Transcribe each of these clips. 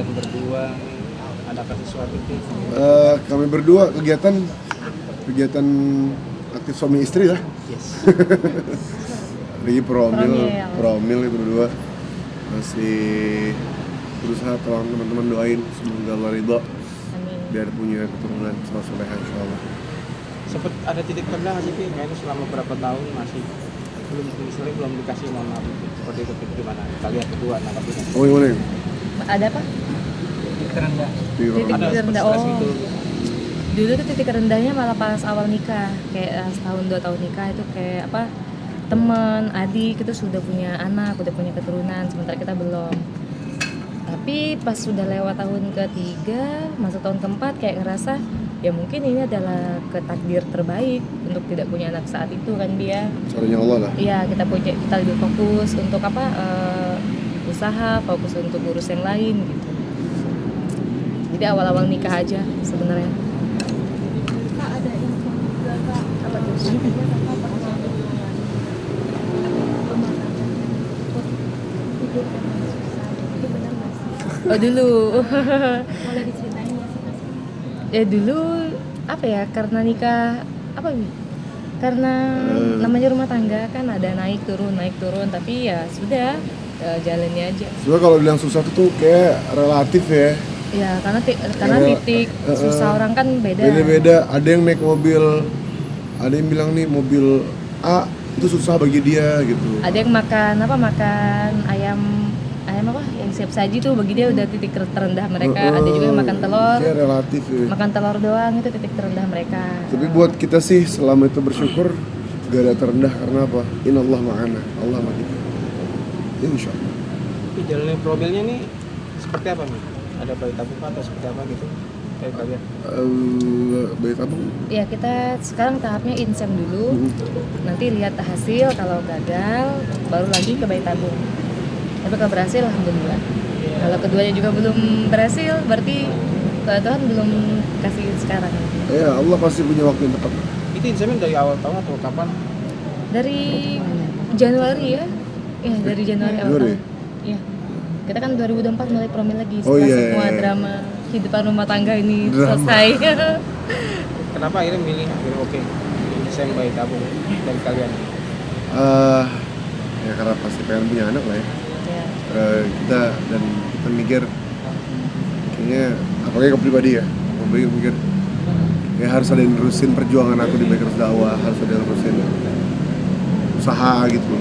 kalian berdua ada sesuatu itu? Kami berdua kegiatan aktif suami istri lah. Yes. Lagi promil itu berdua masih berusaha, tolong teman-teman doain semoga Allah ridho biar punya keturunan soleha insyaallah. Sempet ada titik terendah nggak sih Pi? Kayaknya selama berapa tahun masih belum dikasih mohon maaf seperti itu gimana? Kalian berdua nanggapinnya? Oh gimana ya? Ada apa? Titik terendah. Titik Ada terendah. stres Oh. gitu. Dulu tuh titik rendahnya malah pas awal nikah, kayak setahun 2 tahun nikah itu kayak apa, teman, adik itu sudah punya anak, udah punya keturunan, sementara kita belum. Tapi pas sudah lewat tahun ketiga, masuk tahun keempat kayak ngerasa ya mungkin ini adalah ketakdir terbaik untuk tidak punya anak saat itu kan dia. Caranya Allah lah. Iya, kita lebih fokus untuk apa, usaha, fokus untuk urus yang lain gitu. Jadi awal-awal nikah aja sebenarnya. Kak, ada info juga Kak. Apa tuh? Katanya Kakak pernah hidup dengan susah. Itu benar nggak sih? Oh dulu. Boleh diceritain nggak sih Kak? Ya dulu apa ya, karena nikah apa, karena namanya rumah tangga kan ada naik turun tapi ya sudah, jalannya aja. Sebenarnya kalau bilang susah tuh kayak relatif ya. Ya karena titik susah orang kan Beda-beda. Ada yang naik mobil, ada yang bilang nih mobil A itu susah bagi dia gitu. Ada yang makan ayam apa yang siap saji tuh bagi dia udah titik terendah mereka. Ada juga yang makan telur. Kayak relatif ya. Makan telur doang itu titik terendah mereka. Tapi buat kita sih selama itu bersyukur gak ada terendah, karena apa? Inallah ma'ana, Allah sama kita. Insyaallah. Tapi jalannya promilnya nih seperti apa nih? Ada bayi tabung atau seperti apa gitu? Kayak kalian? Bayi tabung. Ya kita sekarang tahapnya insem dulu. Nanti lihat hasil, kalau gagal baru lagi ke bayi tabung. Tapi kalau berhasil alhamdulillah. Kalau keduanya juga belum berhasil berarti Tuhan belum kasih sekarang. Ya Allah pasti punya waktu yang tepat. Itu insemen dari awal tahun atau kapan? Dari Januari ya. Ya dari Januari awal Januari? tahun. Iya. Kita kan 2024 mulai promil lagi Oh, setelah iya, semua iya. drama kehidupan rumah tangga ini Drama. selesai. Kenapa akhirnya milih oke insem bayi tabung dari kalian? Ya karena pasti pengen punya anak lah ya. Ya. Kita mikir kayaknya, apalagi ke pribadi ya, apalagi mikir kayak harus ada yang nerusin perjuangan aku di Bikers Dakwah, harus ada yang nerusin usaha gitu,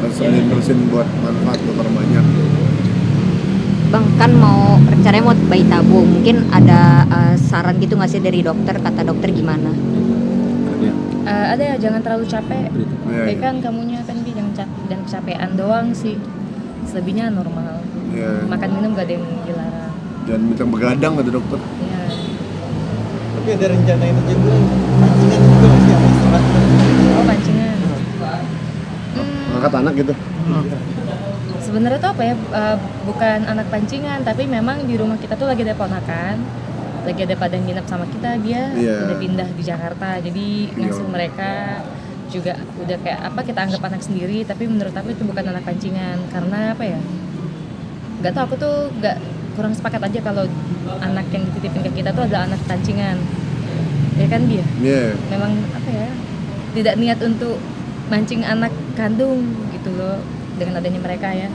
harus ada yang nerusin buat manfaat buat orang banyak. Bang, kan mau rencananya mau bayi tabung, mungkin ada saran gitu nggak sih dari dokter, kata dokter gimana? Ada ya, jangan terlalu capek. Ya, Kayak kan kamunya kan dia jangan kecapean doang sih. Selebihnya normal. ya. Makan minum gak ada yang dilarang. Jangan minta begadang kata dokter. Ya. Tapi ada rencana itu juga pancingan juga masih ada istilah. Oh pancingan. Angkat anak gitu. Sebenarnya tuh apa ya, bukan anak pancingan, tapi memang di rumah kita tuh lagi ada ponakan, lagi ada pada nginep sama kita, dia udah pindah di Jakarta, jadi ngasuh mereka juga udah kayak apa, kita anggap anak sendiri, tapi menurut aku itu bukan anak pancingan. Karena apa ya, nggak tahu, aku tuh nggak, kurang sepakat aja kalau anak yang dititipin ke kita tuh adalah anak pancingan, ya kan dia memang apa ya, tidak niat untuk mancing anak kandung gitu loh dengan adanya mereka ya.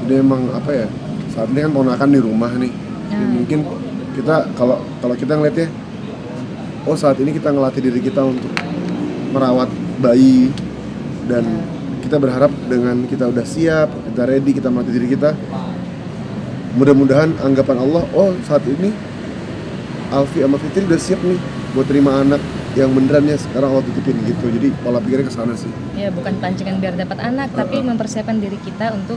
Jadi emang apa ya, saat ini kan ponakan di rumah nih. Ya, mungkin kita kalau kita ngeliatnya, oh saat ini kita ngelatih diri kita untuk merawat bayi, dan kita berharap dengan kita udah siap, kita ready, kita melatih diri kita, mudah-mudahan anggapan Allah, oh saat ini Alfi sama Fitri udah siap nih buat terima anak yang beneran ya sekarang Allah titipin gitu. Jadi pola pikirnya kesana sih. Ya bukan pancingan biar dapat anak, tapi mempersiapkan diri kita untuk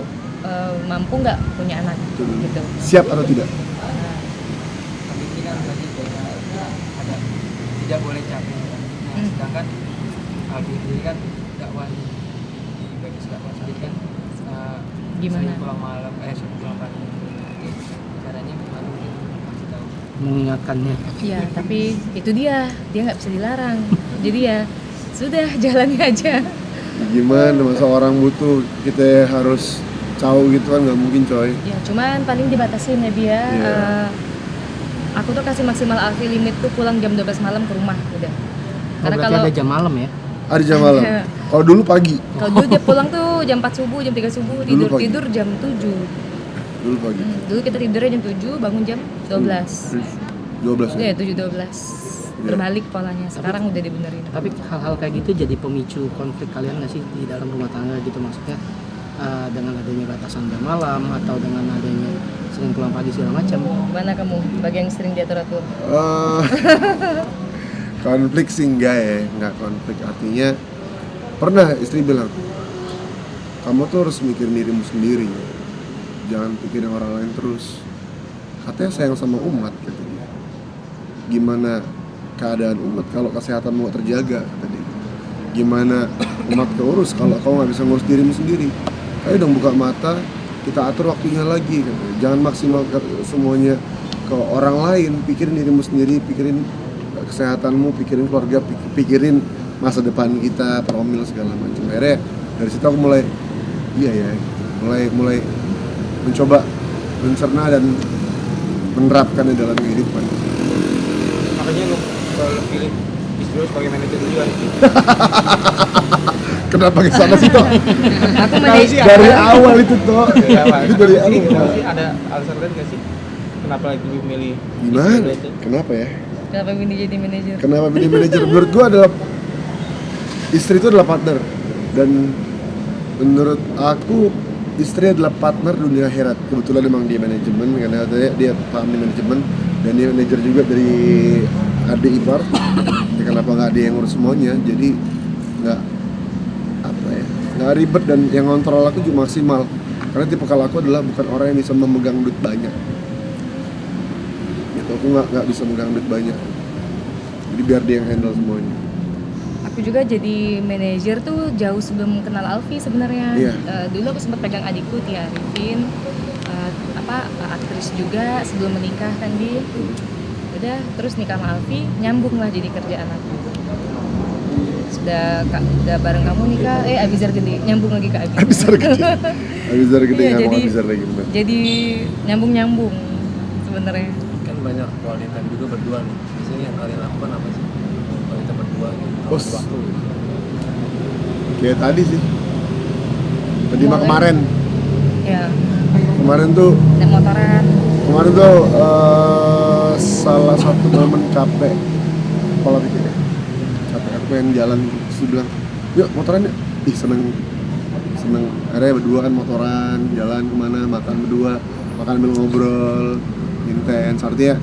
mampu nggak punya anak gitu. Siap atau tidak? Pemikiran tadi ada tidak boleh capek. Nah, sedangkan Aldi ini kan dakwah di Bikers Dakwah sendiri kan Gimana? sering pulang malam, sering pulang pagi. Caranya gimana mungkin kasih tahu? Mengingatkannya. Ya tapi itu dia nggak bisa dilarang. Jadi ya sudah jalani aja. Gimana masa orang butuh kita harus kacau gitu kan nggak mungkin coy. Ya cuman paling dibatasin ya Bia. Iya. Aku tuh kasih maksimal Alfi limit tuh pulang jam 12 malam ke rumah udah. Karena berarti kalau ada jam malam ya? Ada jam malam. Kalau dulu pagi. kalau dulu dia pulang tuh jam 4 subuh, jam 3 subuh, Dulu pagi. tidur jam 7. Dulu pagi. Dulu kita tidurnya jam 7, bangun jam 12. 12 ya. Iya, 7.12. Terbalik polanya. Sekarang udah dibenerin. Tapi hal-hal kayak gitu jadi pemicu konflik kalian nggak sih di dalam rumah tangga gitu, maksudnya dengan adanya batasan jam malam atau dengan adanya sering pulang pagi segala macam? Gimana kamu? Bagi yang sering diatur-atur. Konflik sih enggak ya, enggak konflik. Artinya pernah istri bilang, kamu tuh harus mikirin dirimu sendiri, jangan pikirin orang lain terus. Katanya sayang sama umat, kata dia. Gimana keadaan umat kalau kesehatanmu gak terjaga, kata dia. Gimana umat keurus kalau kau nggak bisa ngurus dirimu sendiri? Ayo dong buka mata, kita atur waktunya lagi, kata dia. Jangan maksimal semuanya ke orang lain, pikirin dirimu sendiri, pikirin kesehatanmu, pikirin keluarga, pikirin masa depan kita, promil segala macam. Akhirnya dari situ aku mulai mulai mencoba mencerna dan menerapkannya dalam kehidupan. Makanya lu kalau pilih istri lu sebagai manajer juga. Kenapa ke sana sih toh? Aku manajer. Dari awal itu toh. Ya, Pak. Itu dari Ini awal. sih ada alasan lain nggak sih? Kenapa lagi milih Gimana? istri lu itu? Kenapa ya? Kenapa Windy jadi manajer? Kenapa pilih manajer? Menurut gua adalah istri itu adalah partner, dan menurut aku istri adalah partner dunia akhirat. Kebetulan emang dia manajemen, karena dia paham di manajemen dan dia manajer juga dari adik ipar. Ya, kenapa nggak dia yang ngurus semuanya? Jadi nggak ribet, dan yang ngontrol aku juga maksimal. Karena tipe kalau aku adalah bukan orang yang bisa memegang duit banyak. Gitu, aku nggak bisa memegang duit banyak. Jadi biar dia yang handle semuanya. Aku juga jadi manajer tuh jauh sebelum kenal Alfi sebenarnya. Iya. Dulu aku sempat pegang adikku Tia Arifin, aktris juga sebelum menikah kan dia. Udah terus nikah sama Alfi, nyambung lah jadi kerjaan aku. Sudah bareng kamu nikah, Abizar Gede, nyambung lagi ke Abizar. Abizar Gede Iya, nggak mau Abizar lagi bener. Jadi nyambung sebenarnya. Kan banyak quality time juga berdua nih. Biasanya yang kalian lakukan apa sih? Quality time berdua gitu. Bos. Waktu gitu. Kayak tadi sih. Tadi mah Mulai. kemarin. Ya, Kemarin tuh naik motoran. Salah satu momen capek. Pola pikirnya. Capek, aku pengen jalan, terus dia bilang, yuk motoran yuk. Ih seneng. Akhirnya berdua kan motoran, jalan kemana, makan berdua, makan sambil ngobrol, intens. Artinya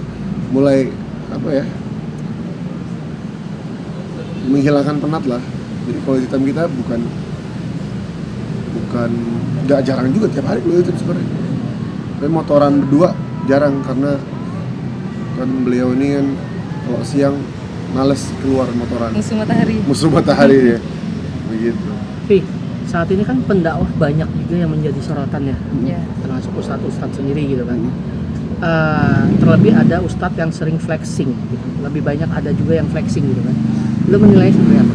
mulai menghilangkan penat lah. Jadi quality time kita bukan nggak jarang juga tiap hari quality time sebenarnya. Tapi motoran berdua jarang, karena kan beliau ini kan kalau siang males keluar motoran. Musuh matahari ya. Begitu. Tapi saat ini kan pendakwah banyak juga yang menjadi sorotan ya, Ya. termasuk ustadz sendiri gitu kan. Terlebih ada ustadz yang sering flexing gitu. Lebih banyak ada juga yang flexing gitu kan. Lu menilai seperti apa?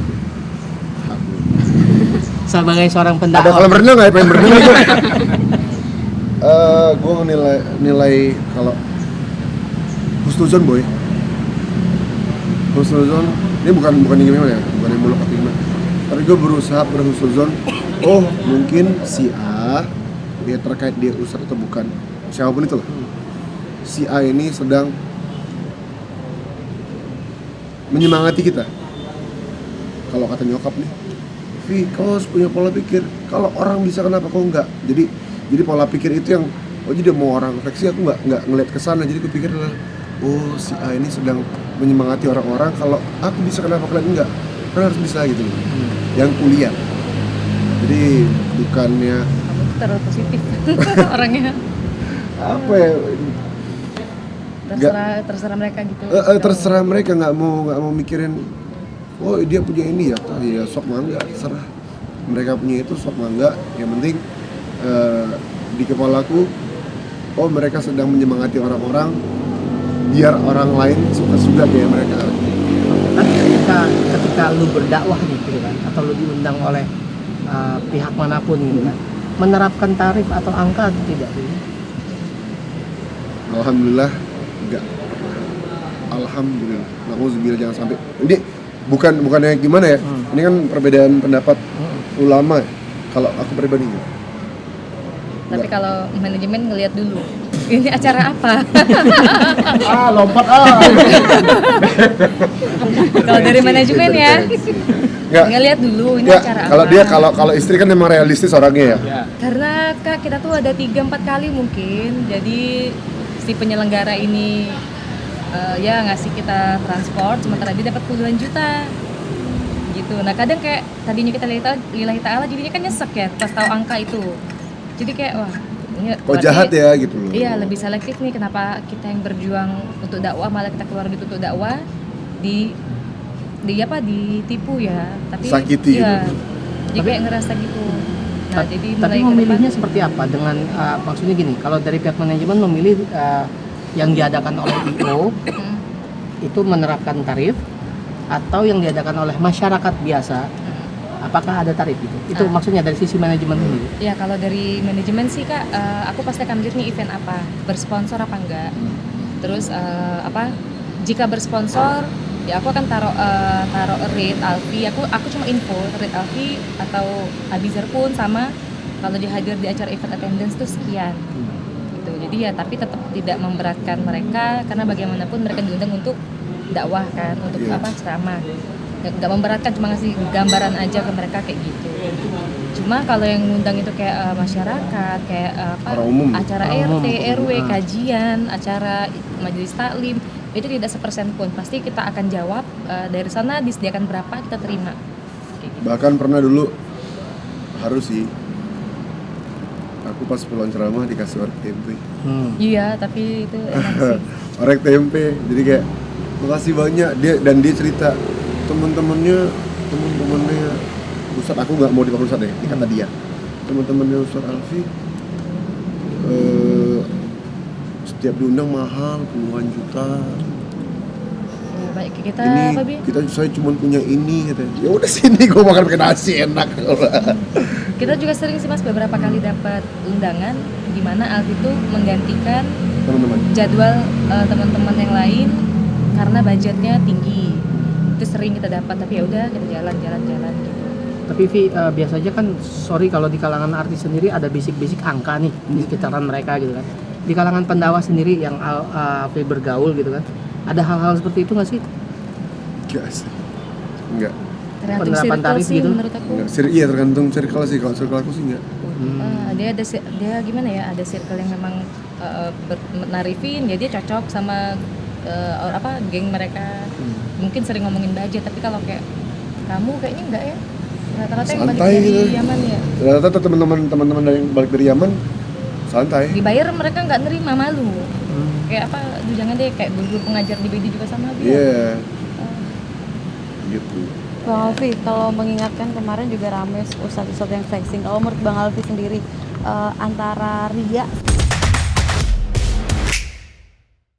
Sebagai seorang Ada pendakwah. kolam renang nggak ya? Pengen berenang aja. Gue nilai kalau husnuzon boy. Husnuzon ini bukan yang gimana ya, bukan yang muluk atau gimana. Tapi gue berusaha berhusnuzon. Oh mungkin si A dia terkait dia ustadz atau bukan, siapapun itu lah. Si A ini sedang menyemangati kita. Kalau kata nyokap nih, Vi, kau harus punya pola pikir. Kalau orang bisa kenapa kau enggak? Jadi pola pikir itu yang, jadi mau orang refleksi aku nggak ngeliat ke sana. Jadi aku pikir adalah, oh si A ini sedang menyemangati orang-orang. Kalau aku bisa kenapa kalian enggak? Kan harus bisa gitu loh. Yang kuliah. Jadi bukannya Kamu tuh terlalu positif orangnya. apa ya? Terserah mereka gitu. Terserah mereka, nggak mau mikirin. Oh dia punya ini ya, ya sok mangga, terserah. Mereka punya itu sok mangga. Yang penting di kepalaku, oh mereka sedang menyemangati orang-orang biar orang lain suka kayak mereka. Kan ketika lu berdakwah nih gitu kan, atau lu diundang oleh pihak manapun gitu kan, menerapkan tarif atau angka atau tidak? Alhamdulillah enggak. Alhamdulillah. Nauzubillah, jangan sampai. Ini bukannya gimana ya? Ini kan perbedaan pendapat ulama ya. Kalau aku pribadi enggak. Tapi kalau manajemen ngelihat dulu, ini acara apa? Lompat Kalau dari manajemen ya, Enggak. ngelihat dulu ini Ya, acara kalau apa. dia kalau istri kan memang realistis orangnya ya. Karena Kak, kita tuh ada 3-4 kali mungkin. Jadi si penyelenggara ini ya ngasih kita transport, sementara dia dapat puluhan juta. Gitu. Nah, kadang kayak tadinya kita lillahi ta'ala jadinya kan nyesek ya pas tahu angka itu. Jadi kayak wah, ini Kok jahat ya gitu loh. Iya, lebih selektif nih, kenapa kita yang berjuang untuk dakwah malah kita keluar duit untuk dakwah ditipu ya. Tapi Sakiti iya. gitu. Jadi kayak ngerasa gitu. Nah, jadi Tapi mulai ke memilihnya depan, seperti apa? Dengan maksudnya gini, kalau dari pihak manajemen memilih yang diadakan oleh IO itu menerapkan tarif, atau yang diadakan oleh masyarakat biasa, apakah ada tarif gitu? Itu maksudnya dari sisi manajemen ini. ya kalau dari manajemen sih Kak, aku pasti akan lihat nih event apa, bersponsor apa enggak. Terus jika bersponsor ya aku akan taruh rate Alfi, aku cuma info rate Alfi atau Abizar pun sama, kalau dia hadir di acara event attendance tuh sekian gitu. Jadi ya tapi tetap tidak memberatkan mereka, karena bagaimanapun mereka diundang untuk dakwah kan, untuk ceramah, nggak memberatkan, cuma ngasih gambaran aja ke mereka kayak gitu. Cuma kalau yang ngundang itu kayak masyarakat, kayak Orang umum. acara Orang RT, umum. RW, kajian, acara majelis taklim, itu tidak sepersen pun, pasti kita akan jawab dari sana disediakan berapa kita terima. Kayak gitu. Bahkan pernah dulu harus sih. Aku pas pulang ceramah dikasih orek tempe. Iya, tapi itu enak sih. Orek tempe. Jadi kayak makasih banyak dia cerita teman-temannya Ustadz, aku nggak mau dipanggil Ustadz ya, dikata dia. Teman-temannya Ustadz Alfi setiap diundang mahal puluhan juta. Ya, baik kita Ini apa Bi? saya cuma punya ini katanya. Ya udah sini gue makan pakai nasi enak. Kita juga sering sih Mas beberapa kali dapat undangan di mana Alfi itu menggantikan Teman-teman. jadwal teman-teman yang lain karena budgetnya tinggi. Itu sering kita dapat, tapi ya udah kita jalan gitu. Tapi Vi, biasanya kan, sorry kalau di kalangan artis sendiri ada bisik-bisik angka nih di sekitaran mereka gitu kan. Di kalangan pendakwah sendiri yang Vi bergaul gitu kan, ada hal-hal seperti itu nggak sih? Enggak sih. Enggak. Tergantung Penerapan circle tarif sih gitu? menurut aku. Enggak. Iya tergantung circle sih. Kalau circle aku sih enggak. Dia gimana ya? Ada circle yang memang narifin, ya dia cocok sama geng mereka. Mungkin sering ngomongin budget, tapi kalau kayak kamu kayaknya enggak ya? Rata-rata yang balik Santai dari gitu. Yaman ya. Ternyata teman-teman yang balik dari Yaman santai. Dibayar mereka nggak nerima, malu. Kayak apa? Aduh, jangan deh, kayak guru pengajar di BD juga sama dia. Iya. Gitu. Bang Alfi, kalau mengingatkan kemarin juga rame ustadz-ustadz yang flexing. Kalau menurut Bang Alfi sendiri antara ria